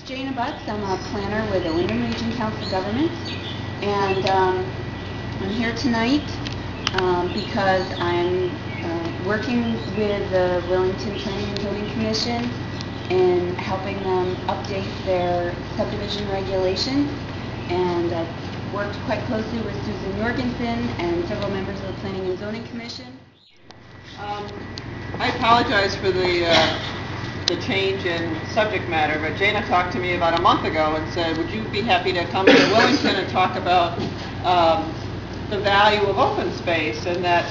Jana Butts. I'm a planner with the Windham Region Council of Governments, and I'm here tonight because I'm working with the Wellington Planning and Zoning Commission and helping them update their subdivision regulations. And I've worked quite closely with Susan Jorgensen and several members of the Planning and Zoning Commission. I apologize for the change in subject matter, but Jana talked to me about a month ago and said, would you be happy to come to Wellington and talk about the value of open space, and that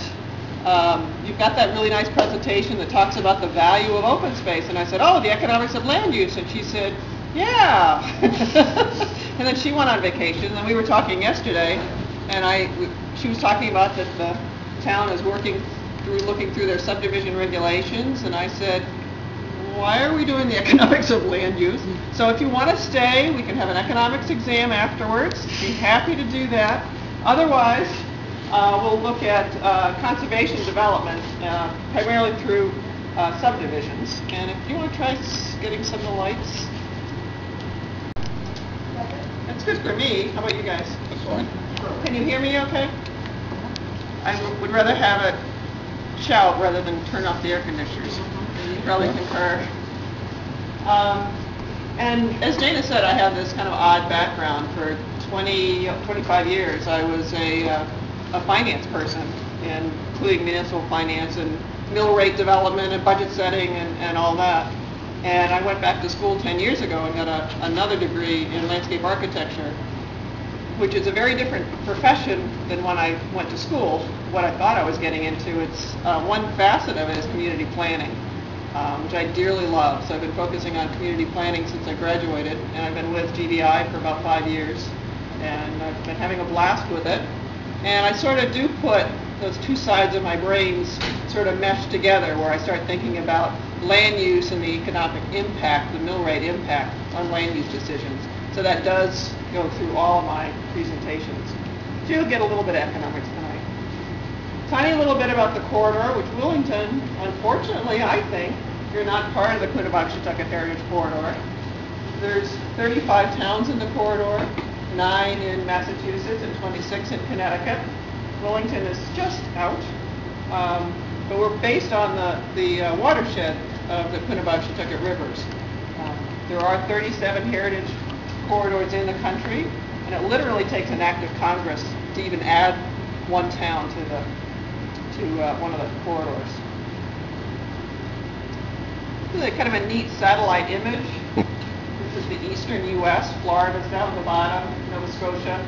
you've got that really nice presentation that talks about the value of open space. And I said, oh, the economics of land use. And she said, yeah. And then she went on vacation, and then we were talking yesterday, and she was talking about that the town is looking through their subdivision regulations, and I said, why are we doing the economics of land use? So if you want to stay, we can have an economics exam afterwards. Be happy to do that. Otherwise, we'll look at conservation development, primarily through subdivisions. And if you want to try getting some of the lights. That's good for me. How about you guys? That's fine. Can you hear me okay? I would rather have it shout rather than turn off the air conditioners. Probably concur. And as Jana said, I have this kind of odd background. For 25 years, I was a finance person, including municipal finance and mill rate development and budget setting and all that. And I went back to school 10 years ago and got another degree in landscape architecture, which is a very different profession than when I went to school, what I thought I was getting into. It's one facet of it is community planning, which I dearly love. So I've been focusing on community planning since I graduated, and I've been with GDI for about 5 years, and I've been having a blast with it. And I sort of do put those two sides of my brains sort of mesh together, where I start thinking about land use and the economic impact, the mill rate impact on land use decisions. So that does go through all of my presentations. So you'll get a little bit of economics tonight. Tiny little bit about the corridor, which Wellington, unfortunately, I think, you're not part of the Quinnebog-Shetucket Heritage Corridor. There's 35 towns in the corridor, 9 in Massachusetts and 26 in Connecticut. Wellington is just out. But we're based on the watershed of the Quinnebog-Shetucket rivers. There are 37 heritage corridors in the country, and it literally takes an act of Congress to even add one town to one of the corridors. This is kind of a neat satellite image. This is the eastern U.S. Florida's down at the bottom, Nova Scotia,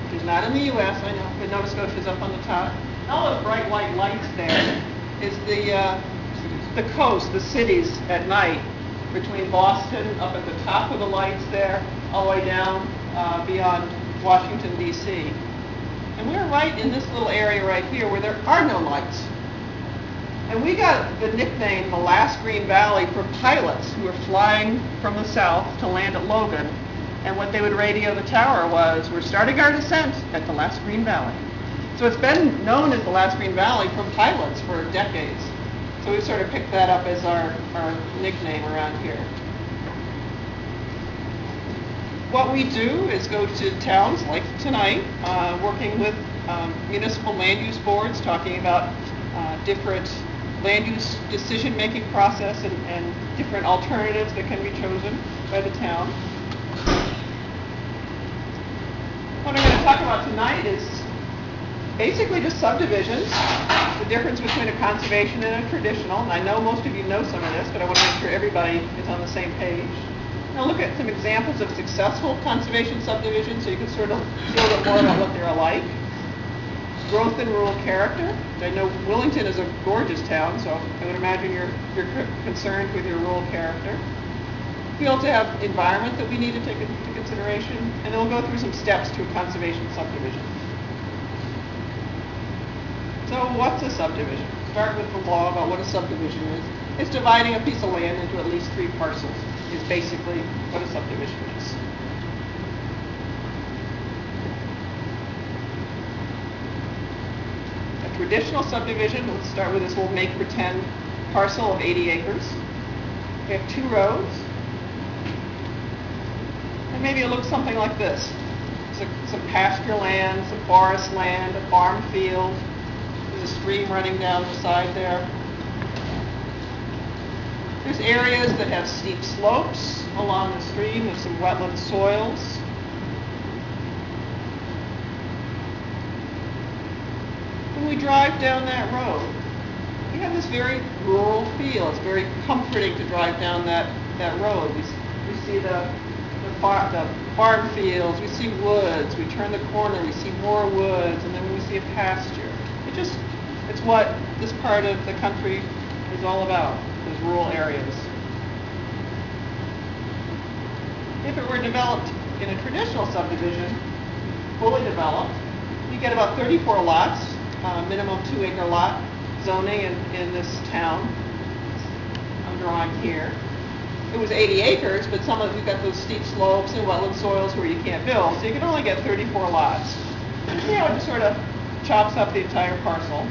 which is not in the U.S., I know, but Nova Scotia's up on the top. All those bright white lights there is the coast, the cities at night, between Boston, up at the top of the lights there, all the way down beyond Washington, D.C. And we're right in this little area right here where there are no lights. And we got the nickname the last Green Valley for pilots who were flying from the south to land at Logan. And what they would radio the tower was, we're starting our descent at the last Green Valley. So it's been known as the last Green Valley from pilots for decades. So we've sort of picked that up as our nickname around here. What we do is go to towns like tonight, working with municipal land use boards, talking about different land use decision-making process and different alternatives that can be chosen by the town. What I'm going to talk about tonight is basically just subdivisions, the difference between a conservation and a traditional. And I know most of you know some of this, but I want to make sure everybody is on the same page. Now look at some examples of successful conservation subdivisions so you can sort of see a little bit more about what they're like. Growth and rural character. I know Wellington is a gorgeous town, so I would imagine you're concerned with your rural character. We also have environment that we need to take into consideration, and then we'll go through some steps to a conservation subdivision. So what's a subdivision? Start with the law about what a subdivision is. It's dividing a piece of land into at least 3 parcels, is basically what a subdivision is. A traditional subdivision, let's start with this little make-pretend parcel of 80 acres. We have 2 roads. maybe it looks something like this. Some pasture land, some forest land, a farm field. There's a stream running down the side there. There's areas that have steep slopes along the stream with some wetland soils. When we drive down that road, we have this very rural feel. It's very comforting to drive down that road. We see the farm fields, we see woods, we turn the corner, we see more woods, and then we see a pasture. It's what this part of the country is all about, those rural areas. If it were developed in a traditional subdivision, fully developed, you get about 34 lots, minimum 2-acre lot zoning in this town. I'm drawing here. It was 80 acres, but some of you've got those steep slopes and wetland soils where you can't build, so you can only get 34 lots. And see how it just sort of chops up the entire parcel.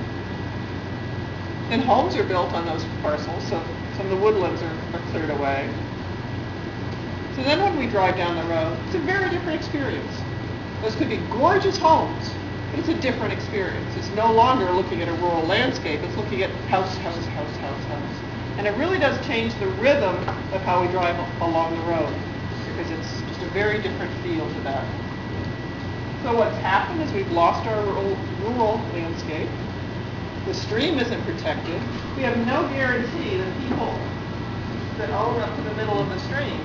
And homes are built on those parcels, so some of the woodlands are cleared away. So then when we drive down the road, it's a very different experience. Those could be gorgeous homes, but it's a different experience. It's no longer looking at a rural landscape, it's looking at house, house, house, house, house. And it really does change the rhythm of how we drive along the road, because it's just a very different feel to that. So what's happened is we've lost our rural landscape. The stream isn't protected. We have no guarantee that people that own up to the middle of the stream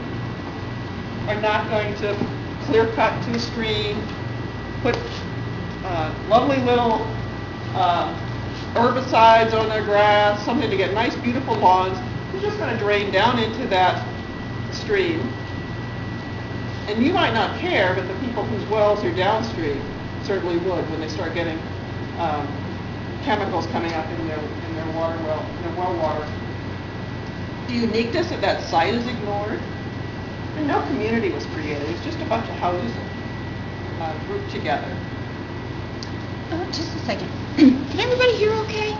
are not going to clear cut to the stream, put lovely little herbicides on their grass, something to get nice, beautiful lawns. It's just going to drain down into that stream. And you might not care, but the people whose wells are downstream certainly would when they start getting chemicals coming up in their well water. The uniqueness of that site is ignored. And no community was created. It's just a bunch of houses grouped together. Oh, just a second. Can everybody hear okay?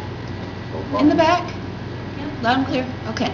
In the back? Yeah. Loud and clear? Okay.